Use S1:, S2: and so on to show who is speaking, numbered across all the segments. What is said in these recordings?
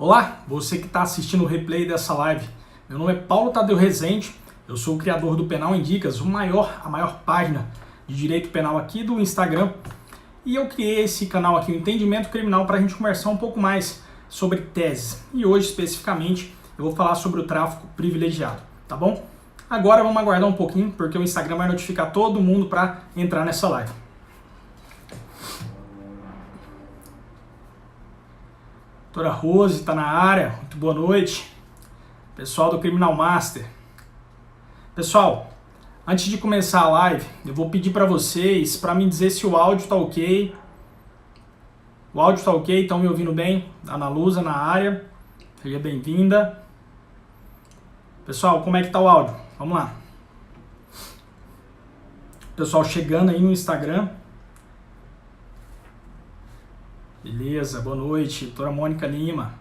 S1: Olá, você que está assistindo o replay dessa live. Meu nome é Paulo Tadeu Rezende, eu sou o criador do Penal em Dicas, a maior página de direito penal aqui do Instagram. E eu criei esse canal aqui, o Entendimento Criminal, para a gente conversar um pouco mais sobre teses. E hoje, especificamente, eu vou falar sobre o tráfico privilegiado, tá bom? Agora vamos aguardar um pouquinho, porque o Instagram vai notificar todo mundo para entrar nessa live. Doutora Rose está na área, muito boa noite. Pessoal do Criminal Master. Pessoal, antes de começar a live, eu vou pedir para vocês para me dizer se o áudio está ok. O áudio está ok, estão me ouvindo bem? Ana Lusa na área, seja bem-vinda. Pessoal, como é que está o áudio? Vamos lá. Pessoal chegando aí no Instagram. Beleza, boa noite, doutora Mônica Lima,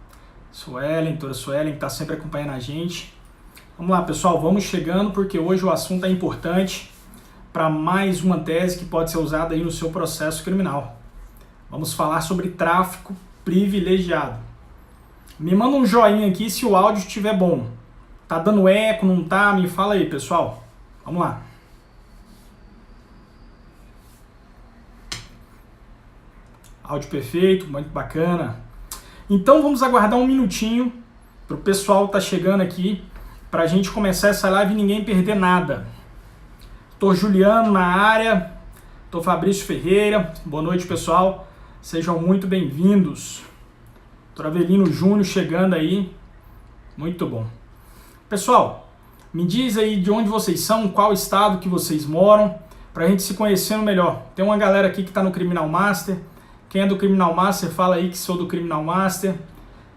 S1: doutora Suelen, que está sempre acompanhando a gente. Vamos lá, pessoal, vamos chegando, porque hoje o assunto é importante para mais uma tese que pode ser usada aí no seu processo criminal. Vamos falar sobre tráfico privilegiado. Me manda um joinha aqui se o áudio estiver bom. Tá dando eco, não tá? Me fala aí, pessoal. Vamos lá. Áudio perfeito, muito bacana. Então vamos aguardar um minutinho para o pessoal tá chegando aqui, para a gente começar essa live e ninguém perder nada. Tô Juliano na área, tô Fabrício Ferreira, boa noite pessoal, sejam muito bem-vindos. Doutor Avelino Júnior chegando aí, muito bom. Pessoal, me diz aí de onde vocês são, qual estado que vocês moram, para a gente se conhecendo melhor. Tem uma galera aqui que está no Criminal Master. Quem é do Criminal Master, fala aí que sou do Criminal Master,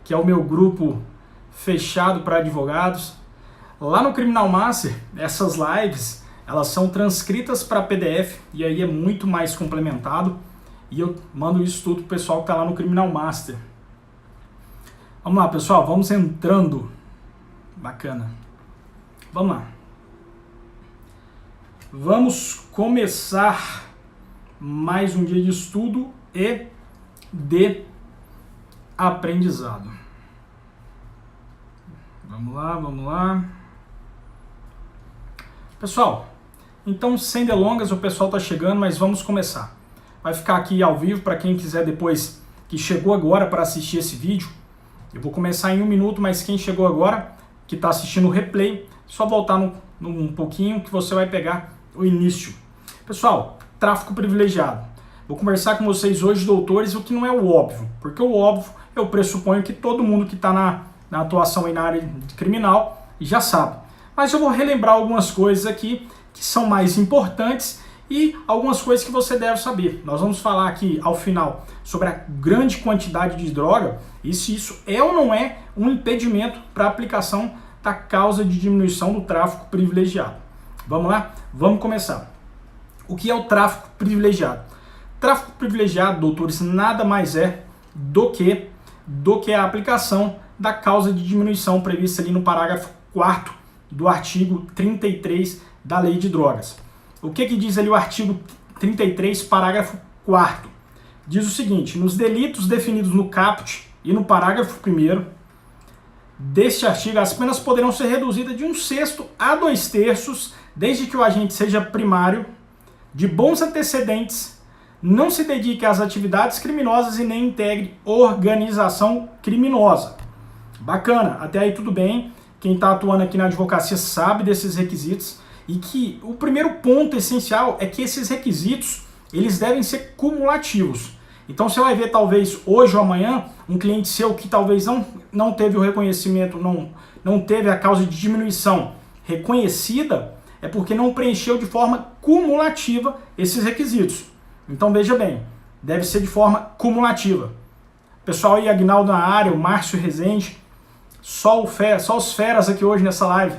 S1: que é o meu grupo fechado para advogados. Lá no Criminal Master, essas lives, elas são transcritas para PDF e aí é muito mais complementado. E eu mando isso tudo pro pessoal que está lá no Criminal Master. Vamos lá, pessoal, vamos entrando. Bacana. Vamos lá. Vamos começar mais um dia de estudo e de aprendizado. Vamos lá. Pessoal, então sem delongas, o pessoal está chegando, mas vamos começar. Vai ficar aqui ao vivo para quem quiser depois, que chegou agora para assistir esse vídeo. Eu vou começar em 1 minuto, mas quem chegou agora, que está assistindo o replay, só voltar um pouquinho que você vai pegar o início. Pessoal, tráfico privilegiado. Vou conversar com vocês hoje, doutores, o que não é o óbvio, porque o óbvio eu pressuponho que todo mundo que está na atuação aí na área criminal já sabe. Mas eu vou relembrar algumas coisas aqui que são mais importantes e algumas coisas que você deve saber. Nós vamos falar aqui ao final sobre a grande quantidade de droga e se isso é ou não é um impedimento para a aplicação da causa de diminuição do tráfico privilegiado. Vamos lá? Vamos começar. O que é o tráfico privilegiado? Tráfico privilegiado, doutores, nada mais é do que a aplicação da causa de diminuição prevista ali no parágrafo 4º do artigo 33 da Lei de Drogas. O que diz ali o artigo 33, parágrafo 4º? Diz o seguinte: nos delitos definidos no caput e no parágrafo 1º deste artigo, as penas poderão ser reduzidas de 1/6 a 2/3, desde que o agente seja primário, de bons antecedentes, não se dedique às atividades criminosas e nem integre organização criminosa. Bacana, até aí tudo bem. Quem está atuando aqui na advocacia sabe desses requisitos e que o primeiro ponto essencial é que esses requisitos eles devem ser cumulativos. Então você vai ver talvez hoje ou amanhã um cliente seu que talvez não teve o reconhecimento, não teve a causa de diminuição reconhecida, é porque não preencheu de forma cumulativa esses requisitos. Então veja bem, deve ser de forma cumulativa. Pessoal aí, Agnaldo na área, o Márcio Rezende, só os feras aqui hoje nessa live.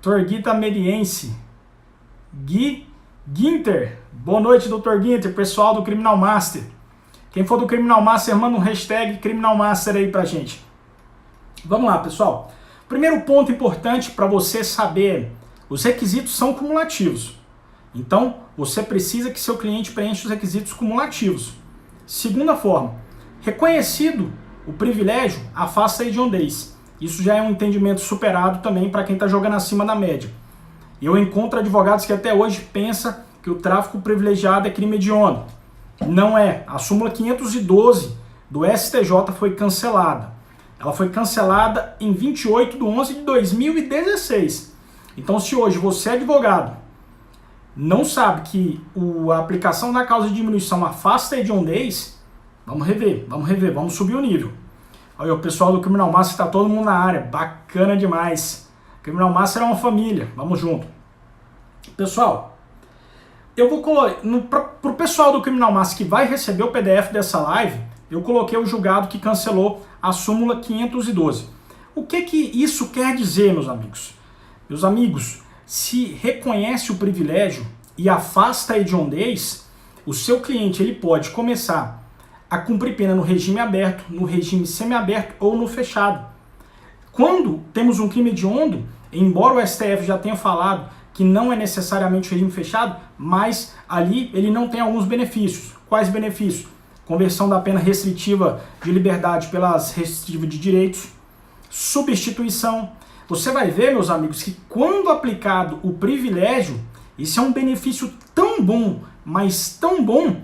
S1: Dr. Gui Tameriense, Gui Ginter, boa noite, Dr. Ginter, pessoal do Criminal Master. Quem for do Criminal Master, manda um hashtag Criminal Master aí pra gente. Vamos lá, pessoal. Primeiro ponto importante para você saber, os requisitos são cumulativos. Então, você precisa que seu cliente preencha os requisitos cumulativos. Segunda forma, reconhecido o privilégio afasta a hediondez. Isso já é um entendimento superado também para quem está jogando acima da média. Eu encontro advogados que até hoje pensam que o tráfico privilegiado é crime hediondo. Não é. A súmula 512 do STJ foi cancelada. Ela foi cancelada em 28/11/2016. Então, se hoje você é advogado, não sabe que a aplicação da causa de diminuição afasta a hediondez, vamos rever, vamos subir o nível. Olha, o pessoal do Criminal Master está todo mundo na área, bacana demais. Criminal Master é uma família, vamos junto. Pessoal, eu vou colocar, para o pessoal do Criminal Master que vai receber o PDF dessa live, eu coloquei o julgado que cancelou a súmula 512. O que isso quer dizer, meus amigos? Meus amigos, se reconhece o privilégio e afasta a hediondez, o seu cliente ele pode começar a cumprir pena no regime aberto, no regime semiaberto ou no fechado. Quando temos um crime hediondo, embora o STF já tenha falado que não é necessariamente regime fechado, mas ali ele não tem alguns benefícios. Quais benefícios? Conversão da pena restritiva de liberdade pelas restritivas de direitos, substituição. Você vai ver, meus amigos, que quando aplicado o privilégio, isso é um benefício tão bom, mas tão bom,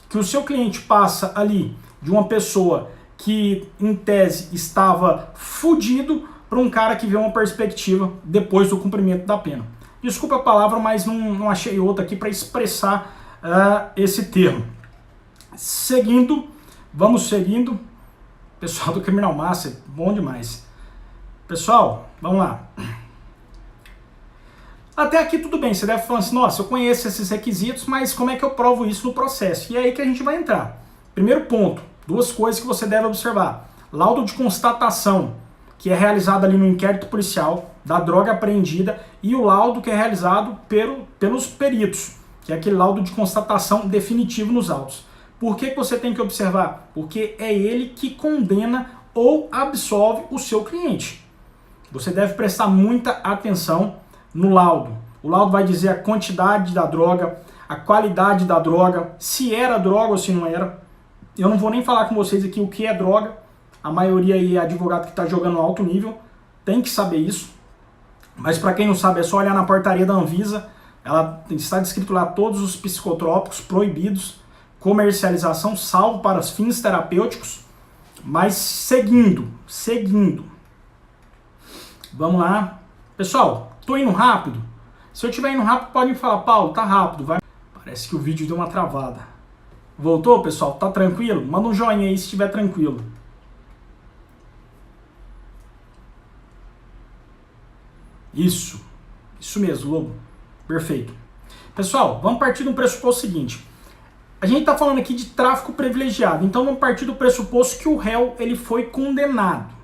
S1: que o seu cliente passa ali de uma pessoa que, em tese, estava fudido para um cara que vê uma perspectiva depois do cumprimento da pena. Desculpa a palavra, mas não achei outra aqui para expressar esse termo. Vamos seguindo. Pessoal do Criminal Master, bom demais. Pessoal, vamos lá. Até aqui tudo bem, você deve falar assim, nossa, eu conheço esses requisitos, mas como é que eu provo isso no processo? E é aí que a gente vai entrar. Primeiro ponto, duas coisas que você deve observar. Laudo de constatação, que é realizado ali no inquérito policial da droga apreendida, e o laudo que é realizado pelos peritos, que é aquele laudo de constatação definitivo nos autos. Por que você tem que observar? Porque é ele que condena ou absolve o seu cliente. Você deve prestar muita atenção no laudo. O laudo vai dizer a quantidade da droga, a qualidade da droga, se era droga ou se não era. Eu não vou nem falar com vocês aqui o que é droga. A maioria aí é advogado que está jogando alto nível, tem que saber isso. Mas para quem não sabe, é só olhar na portaria da Anvisa. Ela está descrito lá todos os psicotrópicos proibidos, comercialização, salvo para os fins terapêuticos. Mas seguindo. Vamos lá. Pessoal, tô indo rápido? Se eu estiver indo rápido, pode me falar, Paulo, tá rápido, vai. Parece que o vídeo deu uma travada. Voltou, pessoal? Tá tranquilo? Manda um joinha aí se estiver tranquilo. Isso mesmo, Lobo. Perfeito. Pessoal, vamos partir do pressuposto seguinte. A gente está falando aqui de tráfico privilegiado, então vamos partir do pressuposto que o réu ele foi condenado.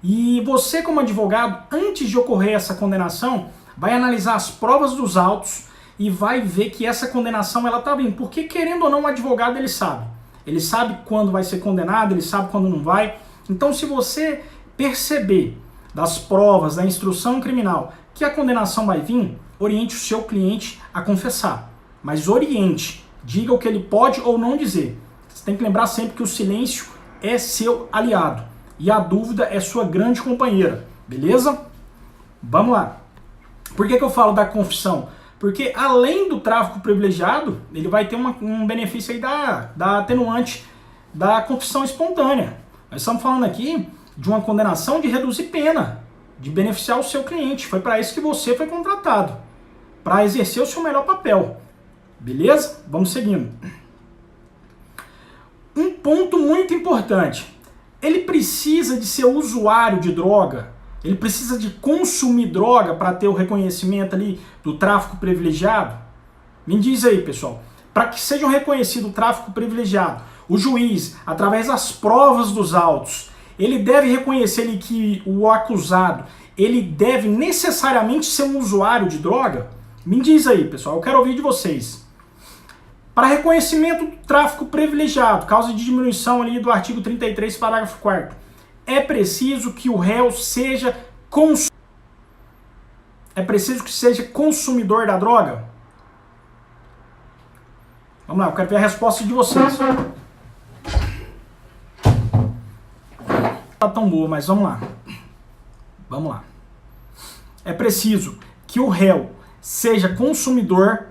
S1: E você, como advogado, antes de ocorrer essa condenação, vai analisar as provas dos autos e vai ver que essa condenação ela está vindo. Porque, querendo ou não, o advogado ele sabe. Ele sabe quando vai ser condenado, ele sabe quando não vai. Então, se você perceber das provas, da instrução criminal, que a condenação vai vir, oriente o seu cliente a confessar. Mas oriente, diga o que ele pode ou não dizer. Você tem que lembrar sempre que o silêncio é seu aliado e a dúvida é sua grande companheira, beleza? Vamos lá. Por que eu falo da confissão? Porque além do tráfico privilegiado, ele vai ter um benefício aí da atenuante da confissão espontânea. Nós estamos falando aqui de uma condenação de reduzir pena, de beneficiar o seu cliente. Foi para isso que você foi contratado, para exercer o seu melhor papel. Beleza? Vamos seguindo. Um ponto muito importante. Ele precisa de ser usuário de droga, ele precisa de consumir droga para ter o reconhecimento ali do tráfico privilegiado? Me diz aí, pessoal. Para que seja reconhecido o tráfico privilegiado, o juiz, através das provas dos autos, ele deve reconhecer ali que o acusado, ele deve necessariamente ser um usuário de droga? Me diz aí, pessoal, eu quero ouvir de vocês. Para reconhecimento do tráfico privilegiado, causa de diminuição ali do artigo 33, parágrafo 4º, é preciso que o réu seja consumidor da droga? Vamos lá, eu quero ver a resposta de vocês. tá tão boa, mas vamos lá. Vamos lá. É preciso que o réu seja consumidor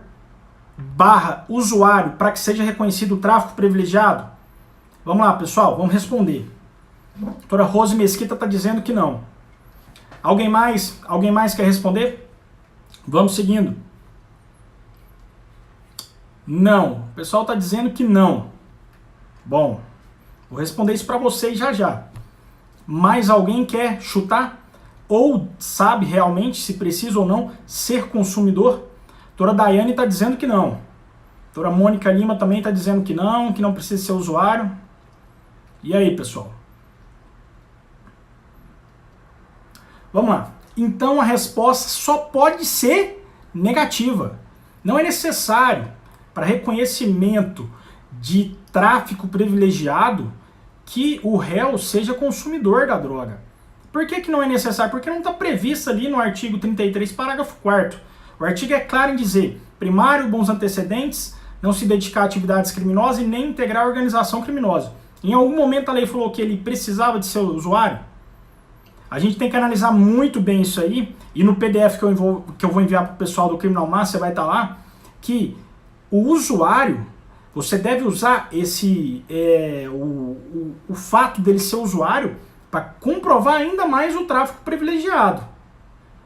S1: / usuário para que seja reconhecido o tráfico privilegiado? Vamos lá, pessoal, vamos responder. A doutora Rose Mesquita está dizendo que não. Alguém mais quer responder? Vamos seguindo. Não. O pessoal está dizendo que não. Bom, vou responder isso para vocês já já. Mais alguém quer chutar? Ou sabe realmente se precisa ou não ser consumidor? A doutora Daiane está dizendo que não. A doutora Mônica Lima também está dizendo que não precisa ser usuário. E aí, pessoal? Vamos lá. Então a resposta só pode ser negativa. Não é necessário para reconhecimento de tráfico privilegiado que o réu seja consumidor da droga. Por que não é necessário? Porque não está previsto ali no artigo 33, parágrafo 4º. O artigo é claro em dizer: primário, bons antecedentes, não se dedicar a atividades criminosas e nem integrar a organização criminosa. Em algum momento a lei falou que ele precisava de ser usuário? A gente tem que analisar muito bem isso aí, e no PDF que eu vou enviar para o pessoal do Criminal Master vai estar lá, que o usuário, você deve usar o fato dele ser usuário para comprovar ainda mais o tráfico privilegiado.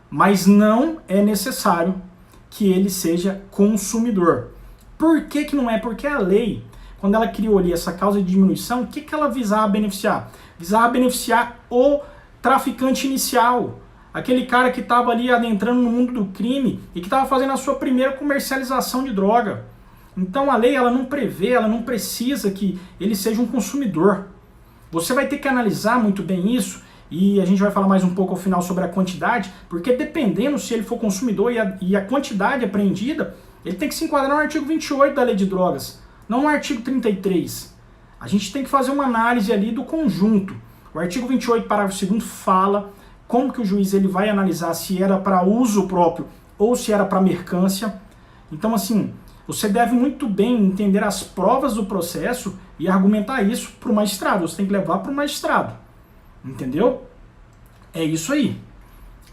S1: Mas não é necessário que ele seja consumidor. Por que não é? Porque a lei, quando ela criou ali essa causa de diminuição, o que ela visava beneficiar? Visava beneficiar o traficante inicial, aquele cara que estava ali adentrando no mundo do crime e que estava fazendo a sua primeira comercialização de droga. Então a lei ela não prevê, ela não precisa que ele seja um consumidor. Você vai ter que analisar muito bem isso, e a gente vai falar mais um pouco ao final sobre a quantidade, porque dependendo se ele for consumidor e a quantidade apreendida, ele tem que se enquadrar no artigo 28 da Lei de Drogas, não no artigo 33. A gente tem que fazer uma análise ali do conjunto. O artigo 28, parágrafo 2º, fala como que o juiz ele vai analisar se era para uso próprio ou se era para mercância. Então, assim, você deve muito bem entender as provas do processo e argumentar isso para o magistrado. Você tem que levar para o magistrado. Entendeu? É isso aí.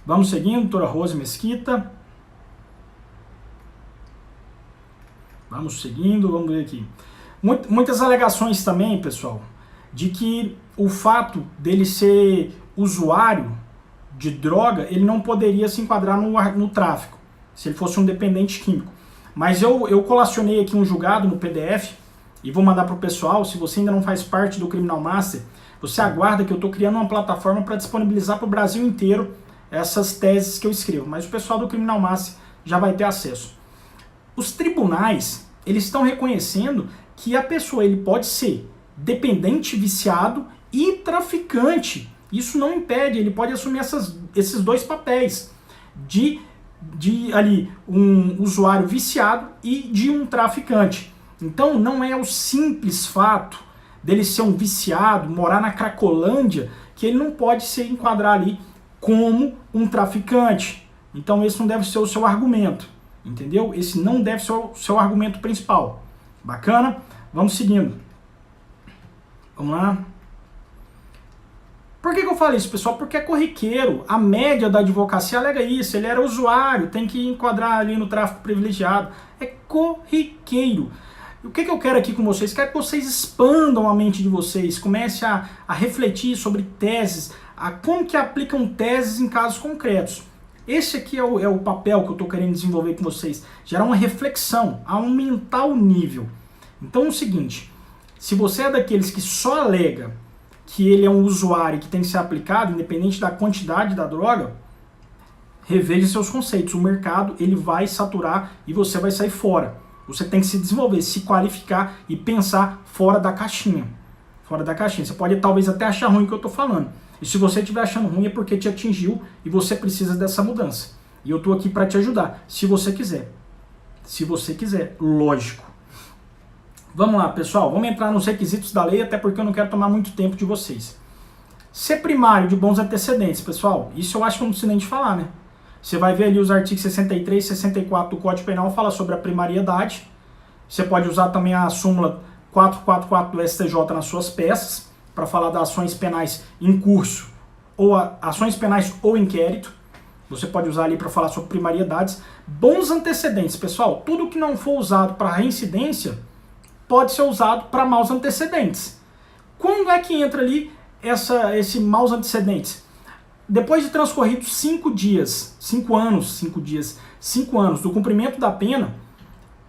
S1: Vamos seguindo, doutora Rose Mesquita. Vamos seguindo, vamos ver aqui. Muitas alegações também, pessoal, de que o fato dele ser usuário de droga, ele não poderia se enquadrar no tráfico, se ele fosse um dependente químico. Mas eu colacionei aqui um julgado no PDF e vou mandar para o pessoal. Se você ainda não faz parte do Criminal Master, você aguarda que eu estou criando uma plataforma para disponibilizar para o Brasil inteiro essas teses que eu escrevo. Mas o pessoal do Criminal Master já vai ter acesso. Os tribunais, eles estão reconhecendo que a pessoa ele pode ser dependente viciado e traficante. Isso não impede, ele pode assumir esses dois papéis, de ali um usuário viciado e de um traficante. Então não é o simples fato dele ser um viciado, morar na Cracolândia, que ele não pode se enquadrar ali como um traficante. Então esse não deve ser o seu argumento, entendeu? Esse não deve ser o seu argumento principal. Bacana? Vamos seguindo. Vamos lá. Por que eu falo isso, pessoal? Porque é corriqueiro. A média da advocacia alega isso. Ele era usuário, tem que enquadrar ali no tráfico privilegiado. É corriqueiro. O que eu quero aqui com vocês? Quero que vocês expandam a mente de vocês, comecem a refletir sobre teses, como que aplicam teses em casos concretos. Esse aqui é o papel que eu estou querendo desenvolver com vocês. Gerar uma reflexão, aumentar o nível. Então é o seguinte, se você é daqueles que só alega que ele é um usuário que tem que ser aplicado, independente da quantidade da droga, reveja seus conceitos. O mercado ele vai saturar e você vai sair fora. Você tem que se desenvolver, se qualificar e pensar fora da caixinha. Fora da caixinha. Você pode talvez até achar ruim o que eu estou falando. E se você estiver achando ruim é porque te atingiu e você precisa dessa mudança. E eu estou aqui para te ajudar, se você quiser. Se você quiser, lógico. Vamos lá, pessoal, vamos entrar nos requisitos da lei, até porque eu não quero tomar muito tempo de vocês. Ser primário de bons antecedentes, pessoal, isso eu acho que eu não preciso nem de falar, né? Você vai ver ali os artigos 63 e 64 do Código Penal, fala sobre a primariedade. Você pode usar também a súmula 444 do STJ nas suas peças, para falar das ações penais em curso, ou ações penais ou inquérito. Você pode usar ali para falar sobre primariedades. Bons antecedentes, pessoal. Tudo que não for usado para reincidência pode ser usado para maus antecedentes. Quando é que entra ali esse maus antecedentes? Depois de transcorridos 5 anos do cumprimento da pena,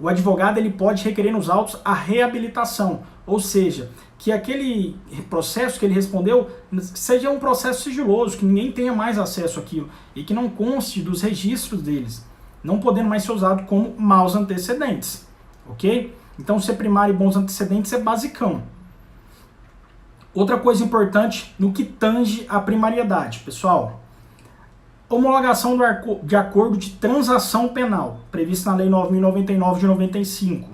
S1: o advogado ele pode requerer nos autos a reabilitação, ou seja, que aquele processo que ele respondeu seja um processo sigiloso, que ninguém tenha mais acesso àquilo e que não conste dos registros deles, não podendo mais ser usado como maus antecedentes, ok? Então ser primário e bons antecedentes é basicão. Outra coisa importante no que tange a primariedade, pessoal, homologação de acordo de transação penal, prevista na Lei 9.099 de 95.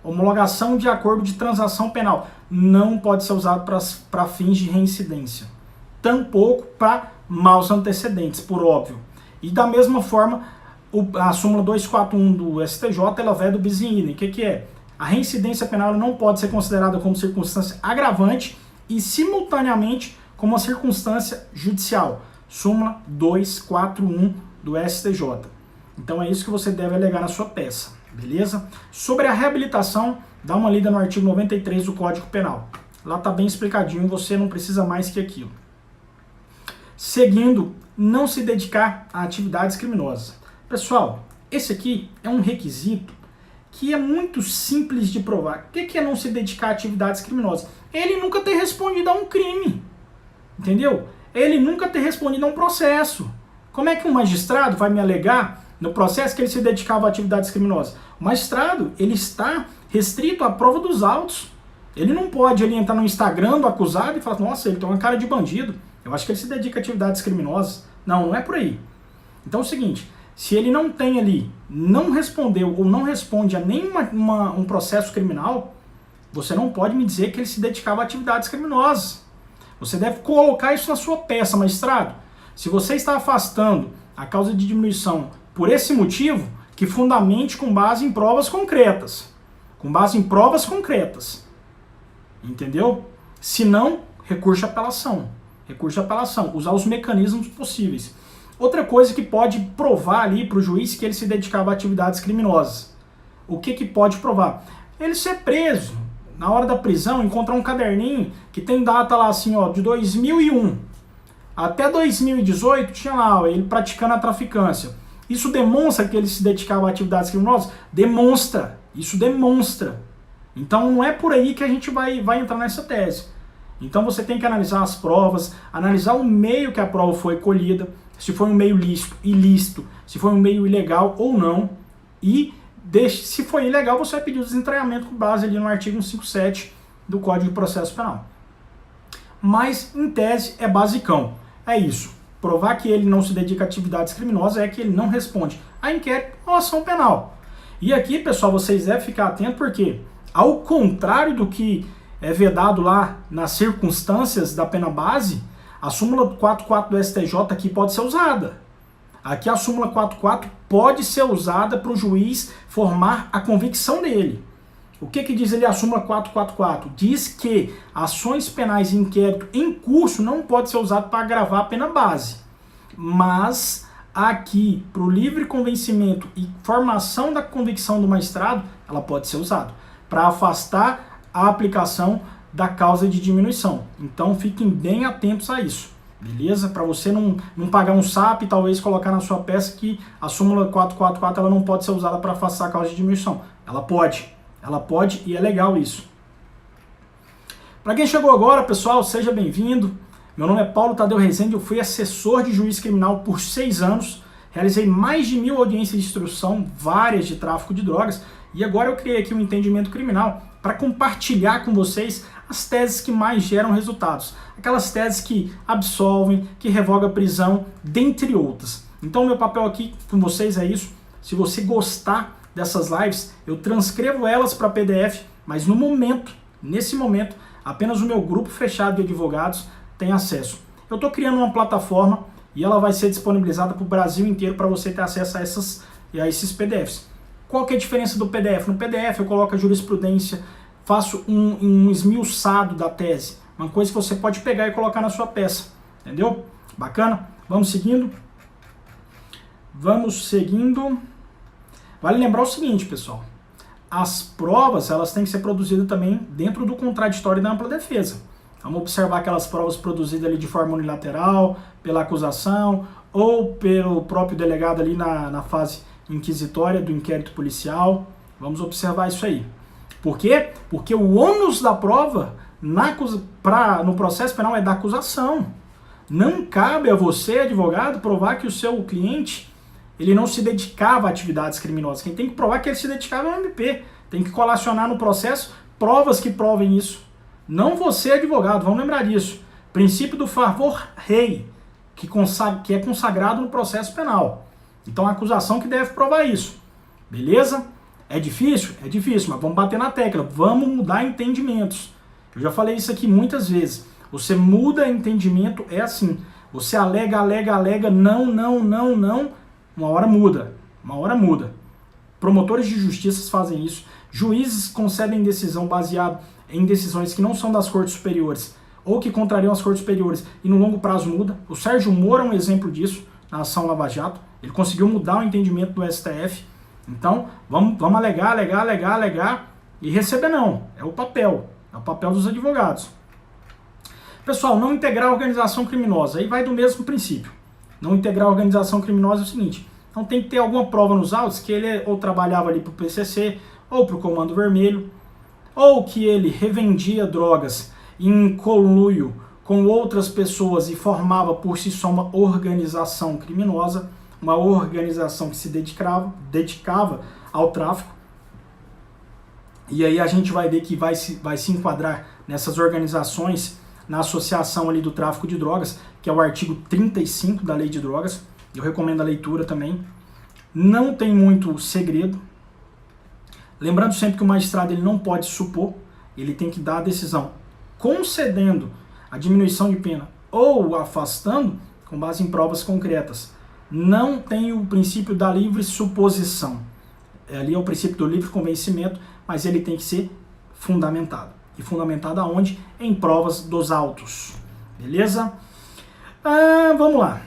S1: Homologação de acordo de transação penal não pode ser usado para fins de reincidência, tampouco para maus antecedentes, por óbvio. E da mesma forma, a súmula 241 do STJ, ela vem do bis in idem. O que é? A reincidência penal não pode ser considerada como circunstância agravante e simultaneamente como uma circunstância judicial. Súmula 241 do STJ. Então é isso que você deve alegar na sua peça, beleza? Sobre a reabilitação, dá uma lida no artigo 93 do Código Penal. Lá está bem explicadinho, você não precisa mais que aquilo. Seguindo, não se dedicar a atividades criminosas. Pessoal, esse aqui é um requisito que é muito simples de provar. O que é não se dedicar a atividades criminosas? Ele nunca ter respondido a um crime, entendeu? Ele nunca ter respondido a um processo. Como é que um magistrado vai me alegar no processo que ele se dedicava a atividades criminosas? O magistrado, ele está restrito à prova dos autos. Ele não pode entrar no Instagram do acusado e falar, nossa, ele tem uma cara de bandido, eu acho que ele se dedica a atividades criminosas. Não, não é por aí. Então é o seguinte, se ele não tem ali, não respondeu ou não responde a nenhum processo criminal, você não pode me dizer que ele se dedicava a atividades criminosas. Você deve colocar isso na sua peça, magistrado. Se você está afastando a causa de diminuição por esse motivo, que fundamente com base em provas concretas. Com base em provas concretas. Entendeu? Se não, recurso de apelação. Recurso de apelação. Usar os mecanismos possíveis. Outra coisa que pode provar ali para o juiz que ele se dedicava a atividades criminosas. O que pode provar? Ele ser preso. Na hora da prisão, encontrar um caderninho que tem data lá assim, ó, de 2001. Até 2018 tinha lá, ó, ele praticando a traficância. Isso demonstra que ele se dedicava a atividades criminosas? Demonstra. Isso demonstra. Então não é por aí que a gente vai entrar nessa tese. Então você tem que analisar as provas, analisar o meio que a prova foi colhida, se foi um meio lícito, ilícito, se foi um meio ilegal ou não, e se for ilegal, você vai pedir o desentranhamento com base ali no artigo 157 do Código de Processo Penal. Mas, em tese, é basicão. É isso. Provar que ele não se dedica a atividades criminosas é que ele não responde a inquérito ou ação penal. E aqui, pessoal, vocês devem ficar atentos porque, ao contrário do que é vedado lá nas circunstâncias da pena base, a súmula 44 do STJ aqui pode ser usada. Aqui a súmula 44 pode ser usada para o juiz formar a convicção dele. O que diz ali a súmula 444? Diz que ações penais e inquérito em curso não pode ser usado para agravar a pena base. Mas aqui, para o livre convencimento e formação da convicção do magistrado, ela pode ser usada para afastar a aplicação da causa de diminuição. Então fiquem bem atentos a isso. Beleza? Para você não pagar um SAP e talvez colocar na sua peça que a súmula 444 ela não pode ser usada para afastar a causa de diminuição. Ela pode e é legal isso. Para quem chegou agora, pessoal, seja bem-vindo. Meu nome é Paulo Tadeu Rezende, eu fui assessor de juiz criminal por 6 anos, realizei mais de 1000 audiências de instrução, várias de tráfico de drogas, e agora eu criei aqui um entendimento criminal para compartilhar com vocês as teses que mais geram resultados. Aquelas teses que absolvem, que revogam a prisão, dentre outras. Então meu papel aqui com vocês é isso. Se você gostar dessas lives, eu transcrevo elas para PDF, mas nesse momento, apenas o meu grupo fechado de advogados tem acesso. Eu estou criando uma plataforma e ela vai ser disponibilizada para o Brasil inteiro para você ter acesso a esses PDFs. Qual que é a diferença do PDF? No PDF eu coloco a jurisprudência, faço um esmiuçado da tese, Uma coisa que você pode pegar e colocar na sua peça, entendeu? Bacana? Vamos seguindo. Vamos seguindo. Vale lembrar o seguinte, pessoal. As provas, elas têm que ser produzidas também dentro do contraditório e da ampla defesa. Vamos observar aquelas provas produzidas ali de forma unilateral, pela acusação, ou pelo próprio delegado ali na fase inquisitória do inquérito policial. Vamos observar isso aí. Por quê? Porque o ônus da prova no processo penal é da acusação. Não cabe a você, advogado, provar que o seu cliente ele não se dedicava a atividades criminosas. Quem tem que provar que ele se dedicava ao MP. Tem que colacionar no processo provas que provem isso. Não você, advogado, vamos lembrar disso. Princípio do favor rei, que é consagrado no processo penal. Então a acusação que deve provar isso. Beleza? É difícil? É difícil, mas vamos bater na tecla. Vamos mudar entendimentos. Eu já falei isso aqui muitas vezes. Você muda entendimento, é assim. Você alega, não. Uma hora muda. Uma hora muda. Promotores de justiça fazem isso. Juízes concedem decisão baseado em decisões que não são das cortes superiores ou que contrariam as cortes superiores e no longo prazo muda. O Sérgio Moro é um exemplo disso na ação Lava Jato. Ele conseguiu mudar o entendimento do STF. Então, vamos alegar e receber não. É o papel dos advogados. Pessoal, não integrar a organização criminosa. Aí vai do mesmo princípio. Não integrar a organização criminosa é o seguinte. Então tem que ter alguma prova nos autos que ele ou trabalhava ali para o PCC ou para o Comando Vermelho, ou que ele revendia drogas em conluio com outras pessoas e formava por si só uma organização criminosa, uma organização que se dedicava ao tráfico. E aí a gente vai ver que vai se enquadrar nessas organizações na associação ali do tráfico de drogas, que é o artigo 35 da Lei de Drogas. Eu recomendo a leitura também. Não tem muito segredo. Lembrando sempre que o magistrado ele não pode supor, ele tem que dar a decisão concedendo a diminuição de pena ou afastando com base em provas concretas. Não tem o princípio da livre suposição. Ali é o princípio do livre convencimento, mas ele tem que ser fundamentado. E fundamentado aonde? Em provas dos autos. Beleza? Vamos lá.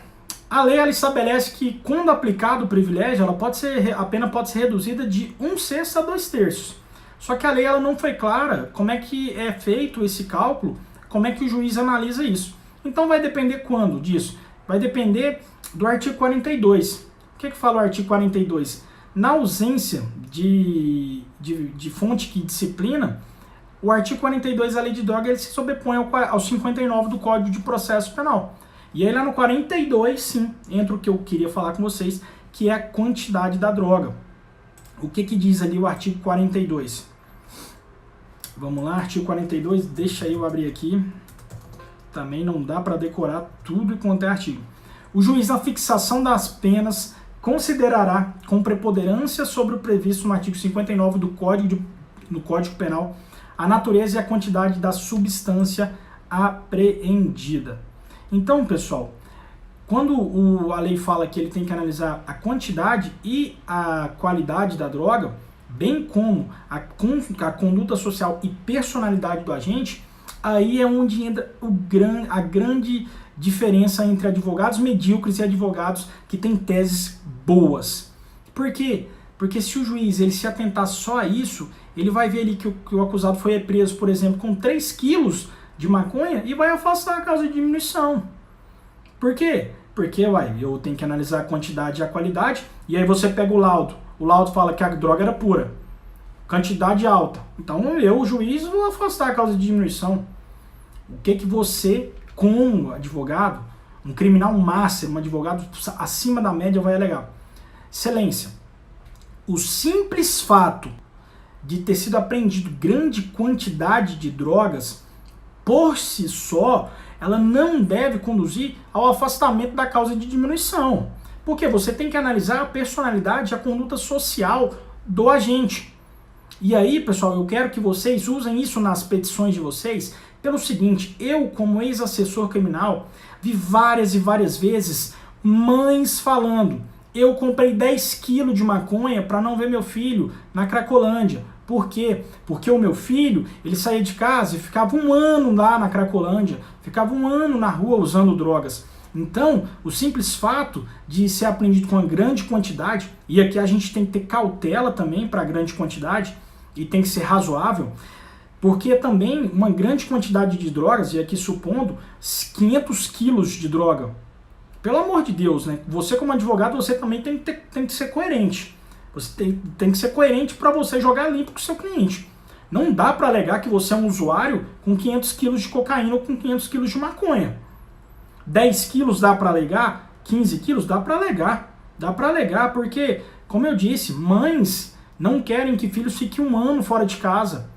S1: A lei ela estabelece que, quando aplicado o privilégio, a pena pode ser reduzida de 1/6 a 2/3. Só que a lei ela não foi clara como é que é feito esse cálculo, como é que o juiz analisa isso. Então vai depender quando disso? Vai depender do artigo 42. O que fala o artigo 42? Na ausência de fonte que disciplina, o artigo 42 da Lei de Drogas ele se sobrepõe ao 59 do Código de Processo Penal. E aí lá no 42, sim, entra o que eu queria falar com vocês, que é a quantidade da droga. O que diz ali o artigo 42? Vamos lá, artigo 42, deixa eu abrir aqui. Também não dá para decorar tudo quanto é artigo. O juiz, na fixação das penas, considerará com preponderância sobre o previsto no artigo 59 do Código Penal a natureza e a quantidade da substância apreendida. Então, pessoal, quando a lei fala que ele tem que analisar a quantidade e a qualidade da droga, bem como a conduta social e personalidade do agente, aí é onde entra a grande diferença entre advogados medíocres e advogados que têm teses boas. Por quê? Porque se o juiz ele se atentar só a isso, ele vai ver ali que o acusado foi preso, por exemplo, com 3 quilos de maconha e vai afastar a causa de diminuição. Por quê? Porque eu tenho que analisar a quantidade e a qualidade, e aí você pega o laudo. O laudo fala que a droga era pura, quantidade alta. Então o juiz, vou afastar a causa de diminuição. O que você, como advogado, um criminal máximo, um advogado acima da média vai alegar? Excelência, o simples fato de ter sido apreendido grande quantidade de drogas, por si só, ela não deve conduzir ao afastamento da causa de diminuição. Porque você tem que analisar a personalidade e a conduta social do agente. E aí, pessoal, eu quero que vocês usem isso nas petições de vocês pelo seguinte: eu, como ex-assessor criminal, vi várias e várias vezes mães falando: eu comprei 10 quilos de maconha para não ver meu filho na Cracolândia. Por quê? Porque o meu filho, ele saía de casa e ficava um ano lá na Cracolândia, ficava um ano na rua usando drogas. Então, o simples fato de ser apreendido com uma grande quantidade, e aqui a gente tem que ter cautela também para grande quantidade, e tem que ser razoável, porque também uma grande quantidade de drogas, e aqui supondo 500 quilos de droga, pelo amor de Deus, né? Você como advogado, você também tem que ser coerente. Você tem que ser coerente para você jogar limpo com o seu cliente. Não dá para alegar que você é um usuário com 500 quilos de cocaína ou com 500 quilos de maconha. 10 quilos dá para alegar? 15 quilos dá para alegar. Dá para alegar porque, como eu disse, mães não querem que filhos fiquem um ano fora de casa.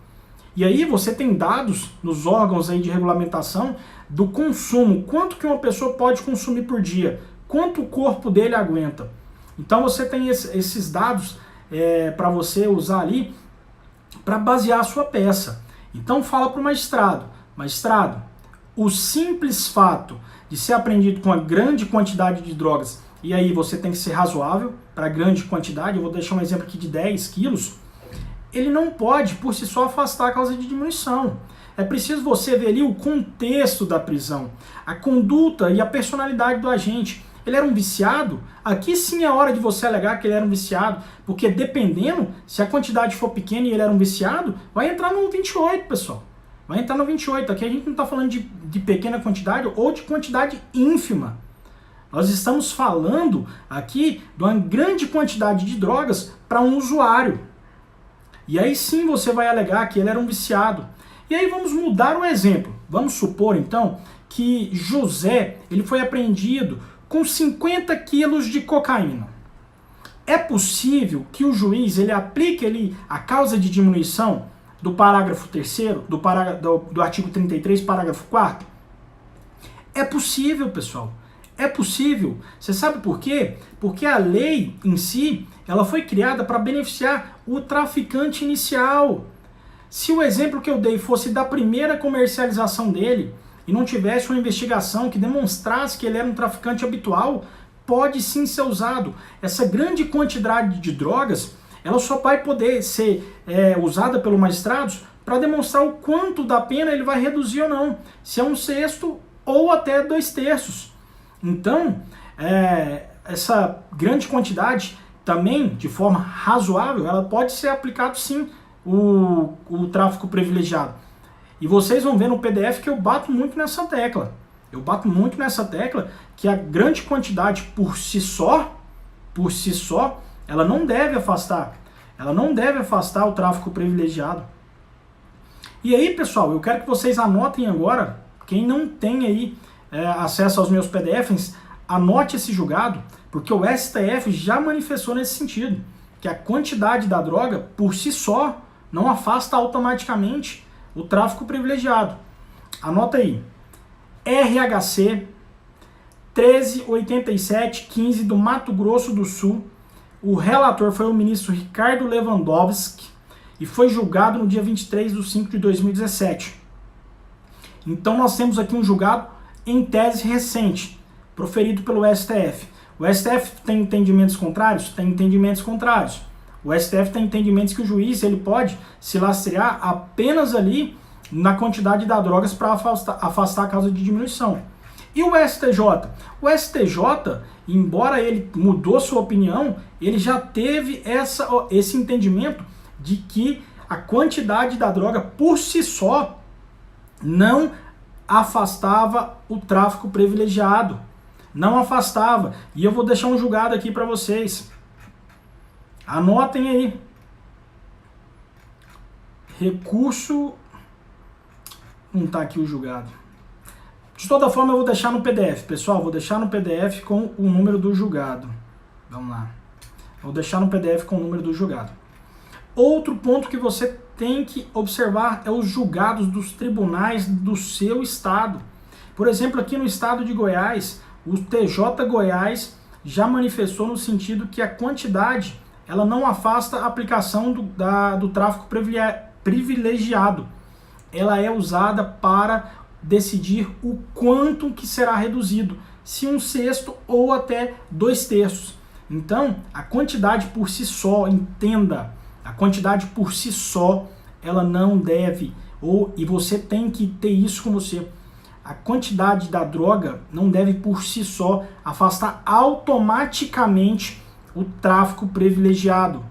S1: E aí você tem dados nos órgãos aí de regulamentação do consumo. Quanto que uma pessoa pode consumir por dia? Quanto o corpo dele aguenta? Então você tem esses dados para você usar ali para basear a sua peça. Então fala para o magistrado. Magistrado, o simples fato de ser apreendido com uma grande quantidade de drogas, e aí você tem que ser razoável para grande quantidade, eu vou deixar um exemplo aqui de 10 quilos, ele não pode, por si só, afastar a causa de diminuição. É preciso você ver ali o contexto da prisão, a conduta e a personalidade do agente. Ele era um viciado? Aqui sim é hora de você alegar que ele era um viciado, porque dependendo, se a quantidade for pequena e ele era um viciado, vai entrar no 28, pessoal. Vai entrar no 28. Aqui a gente não está falando de pequena quantidade ou de quantidade ínfima. Nós estamos falando aqui de uma grande quantidade de drogas para um usuário. E aí sim você vai alegar que ele era um viciado. E aí vamos mudar o exemplo. Vamos supor então que José ele foi apreendido com 50 quilos de cocaína. É possível que o juiz ele aplique a causa de diminuição do parágrafo 3º, do artigo 33, parágrafo 4º? É possível, pessoal. É possível. Você sabe por quê? Porque a lei em si, ela foi criada para beneficiar o traficante inicial. Se o exemplo que eu dei fosse da primeira comercialização dele e não tivesse uma investigação que demonstrasse que ele era um traficante habitual, pode sim ser usado. Essa grande quantidade de drogas, ela só vai poder ser usada pelos magistrados para demonstrar o quanto da pena ele vai reduzir ou não. Se é 1/6 ou até 2/3. Então, essa grande quantidade também, de forma razoável, ela pode ser aplicado sim o tráfico privilegiado. E vocês vão ver no PDF que eu bato muito nessa tecla. Eu bato muito nessa tecla que a grande quantidade por si só, ela não deve afastar. Ela não deve afastar o tráfico privilegiado. E aí, pessoal, eu quero que vocês anotem agora, quem não tem aí acesso aos meus PDFs, anote esse julgado, porque o STF já manifestou nesse sentido, que a quantidade da droga, por si só, não afasta automaticamente o tráfico privilegiado. Anota aí. RHC 138715 do Mato Grosso do Sul. O relator foi o ministro Ricardo Lewandowski e foi julgado no dia 23/5/2017. Então nós temos aqui um julgado em tese recente, proferido pelo STF. O STF tem entendimentos contrários? Tem entendimentos contrários. O STF tem entendimentos que o juiz ele pode se lastrear apenas ali na quantidade de drogas para afastar a causa de diminuição. E o STJ? O STJ, embora ele mudou sua opinião, ele já teve esse entendimento de que a quantidade da droga por si só não afastava o tráfico privilegiado. Não afastava. E eu vou deixar um julgado aqui para vocês. Anotem aí. Recurso... Não está aqui o julgado. De toda forma, eu vou deixar no PDF. Pessoal, vou deixar no PDF com o número do julgado. Vamos lá. Vou deixar no PDF com o número do julgado. Outro ponto que você tem que observar é os julgados dos tribunais do seu estado. Por exemplo, aqui no estado de Goiás, o TJ Goiás já manifestou no sentido que a quantidade ela não afasta a aplicação do tráfico privilegiado. Ela é usada para decidir o quanto que será reduzido, se 1/6 ou até 2/3. Então, a quantidade por si só, entenda, a A quantidade por si só, ela não deve, e você tem que ter isso com você. A quantidade da droga não deve por si só afastar automaticamente o tráfico privilegiado.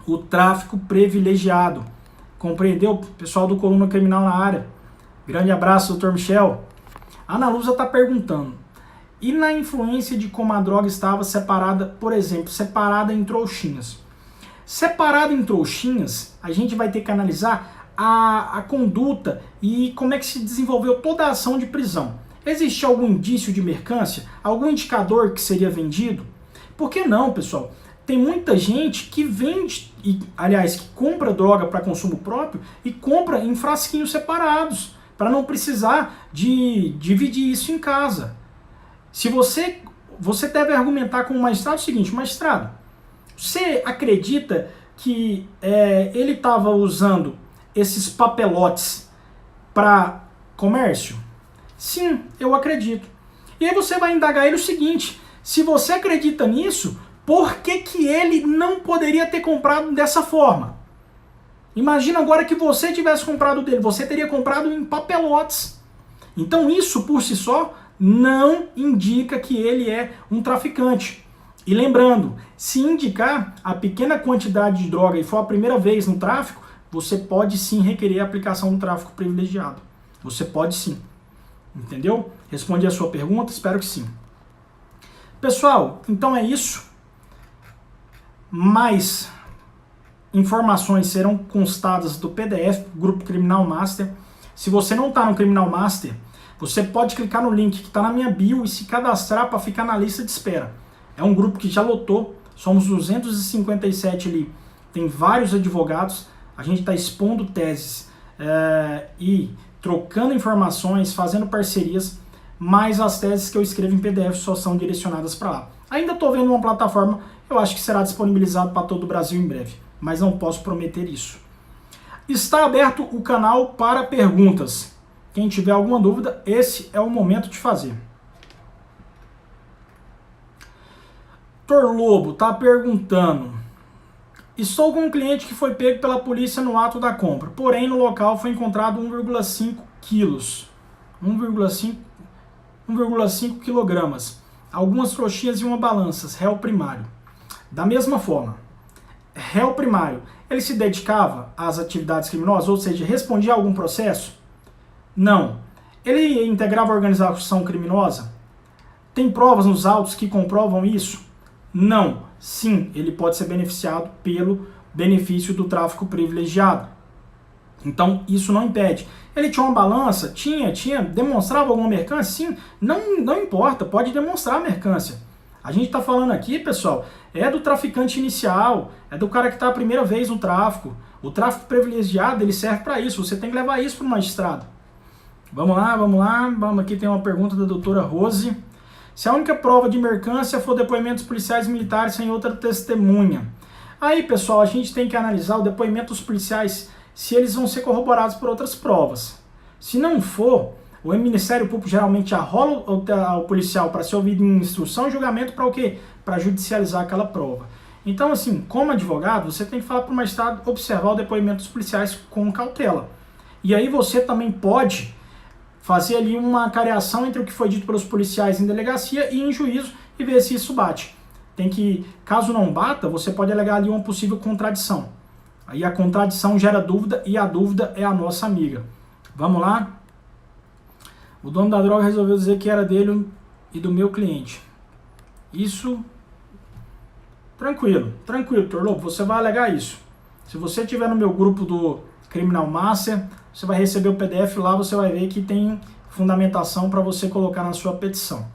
S1: O tráfico privilegiado. Compreendeu? Pessoal do Coluna Criminal na área. Grande abraço, Dr. Michel. A Ana Lusa está perguntando. E na influência de como a droga estava separada, por exemplo, separada em trouxinhas? Separada em trouxinhas, a gente vai ter que analisar a conduta e como é que se desenvolveu toda a ação de prisão. Existe algum indício de mercância? Algum indicador que seria vendido? Por que não, pessoal? Tem muita gente que vende, aliás, que compra droga para consumo próprio e compra em frasquinhos separados, para não precisar de dividir isso em casa. Se você deve argumentar com o magistrado o seguinte: magistrado, você acredita que ele estava usando esses papelotes para comércio? Sim, eu acredito. E aí você vai indagar ele o seguinte: se você acredita nisso, por que ele não poderia ter comprado dessa forma? Imagina agora que você tivesse comprado dele, você teria comprado em papelotes. Então isso por si só não indica que ele é um traficante. E lembrando, se indicar a pequena quantidade de droga e for a primeira vez no tráfico, você pode sim requerer a aplicação do tráfico privilegiado. Você pode sim. Entendeu? Respondi a sua pergunta? Espero que sim. Pessoal, então é isso. Mais informações serão constadas do PDF, Grupo Criminal Master. Se você não está no Criminal Master, você pode clicar no link que está na minha bio e se cadastrar para ficar na lista de espera. É um grupo que já lotou, somos 257 ali, tem vários advogados, a gente está expondo teses e trocando informações, fazendo parcerias, mas as teses que eu escrevo em PDF só são direcionadas para lá. Ainda estou vendo uma plataforma, eu acho que será disponibilizado para todo o Brasil em breve, mas não posso prometer isso. Está aberto o canal para perguntas. Quem tiver alguma dúvida, esse é o momento de fazer. Dr. Lobo está perguntando: estou com um cliente que foi pego pela polícia no ato da compra, porém no local foi encontrado 1,5 quilos, 1,5 quilogramas, algumas trouxinhas e uma balança, réu primário. Da mesma forma, réu primário, ele se dedicava às atividades criminosas, ou seja, respondia a algum processo? Não. Ele integrava a organização criminosa? Tem provas nos autos que comprovam isso? Não. Sim, ele pode ser beneficiado pelo benefício do tráfico privilegiado. Então, isso não impede. Ele tinha uma balança? Tinha. Demonstrava alguma mercância? Sim. Não importa, pode demonstrar a mercância. A gente está falando aqui, pessoal, é do traficante inicial, é do cara que está a primeira vez no tráfico. O tráfico privilegiado, ele serve para isso, você tem que levar isso para o magistrado. Vamos lá. Aqui tem uma pergunta da doutora Rose. Se a única prova de mercância for depoimentos policiais e militares sem outra testemunha. Aí, pessoal, a gente tem que analisar o depoimento dos policiais, se eles vão ser corroborados por outras provas. Se não for, o Ministério Público geralmente arrola o policial para ser ouvido em instrução e julgamento para o quê? Para judicializar aquela prova. Então, assim, como advogado, você tem que falar para o magistrado observar o depoimento dos policiais com cautela. E aí você também pode fazer ali uma careação entre o que foi dito pelos policiais em delegacia e em juízo e ver se isso bate. Tem que, caso não bata, você pode alegar ali uma possível contradição. Aí a contradição gera dúvida e a dúvida é a nossa amiga. Vamos lá? O dono da droga resolveu dizer que era dele e do meu cliente. Isso, tranquilo, Dr. Lobo, você vai alegar isso. Se você estiver no meu grupo do Criminal Master, você vai receber o PDF lá, você vai ver que tem fundamentação para você colocar na sua petição.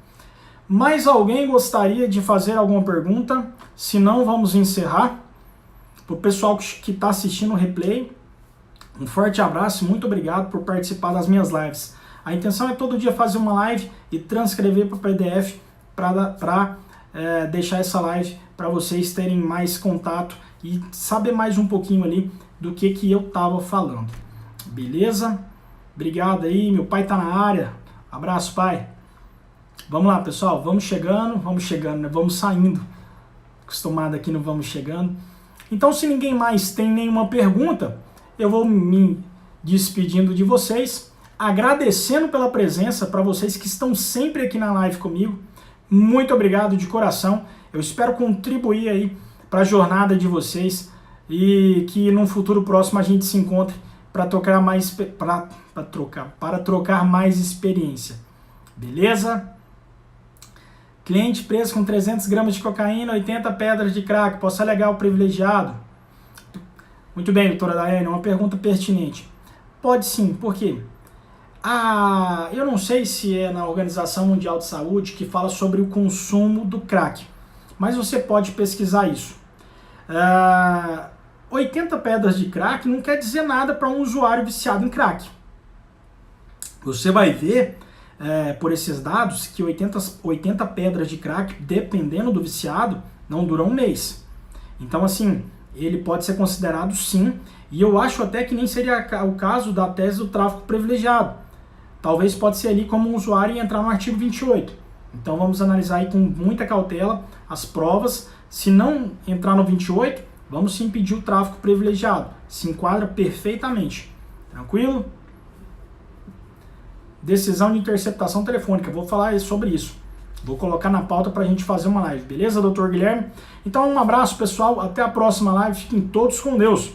S1: Mais alguém gostaria de fazer alguma pergunta? Se não, vamos encerrar. Para o pessoal que está assistindo o replay, um forte abraço e muito obrigado por participar das minhas lives. A intenção é todo dia fazer uma live e transcrever para o PDF para deixar essa live para vocês terem mais contato e saber mais um pouquinho ali do que eu estava falando. Beleza? Obrigado aí, meu pai tá na área. Abraço, pai. Vamos lá, pessoal, vamos chegando, né? Vamos saindo. Acostumado aqui no vamos chegando. Então, se ninguém mais tem nenhuma pergunta, eu vou me despedindo de vocês, agradecendo pela presença para vocês que estão sempre aqui na live comigo. Muito obrigado de coração. Eu espero contribuir aí para a jornada de vocês e que num futuro próximo a gente se encontre para trocar mais experiência. Beleza? Cliente preso com 300 gramas de cocaína, 80 pedras de crack. Posso alegar o privilegiado? Muito bem, doutora Daiane, uma pergunta pertinente. Pode sim, por quê? Eu não sei se é na Organização Mundial de Saúde que fala sobre o consumo do crack, mas você pode pesquisar isso. 80 pedras de crack não quer dizer nada para um usuário viciado em crack. Você vai ver, por esses dados, que 80 pedras de crack, dependendo do viciado, não duram um mês. Então, assim, ele pode ser considerado sim, e eu acho até que nem seria o caso da tese do tráfico privilegiado. Talvez pode ser ali como um usuário e entrar no artigo 28. Então vamos analisar aí com muita cautela as provas. Se não entrar no 28, vamos sim pedir o tráfico privilegiado. Se enquadra perfeitamente. Tranquilo? Decisão de interceptação telefônica. Vou falar sobre isso. Vou colocar na pauta para a gente fazer uma live. Beleza, doutor Guilherme? Então um abraço, pessoal. Até a próxima live. Fiquem todos com Deus.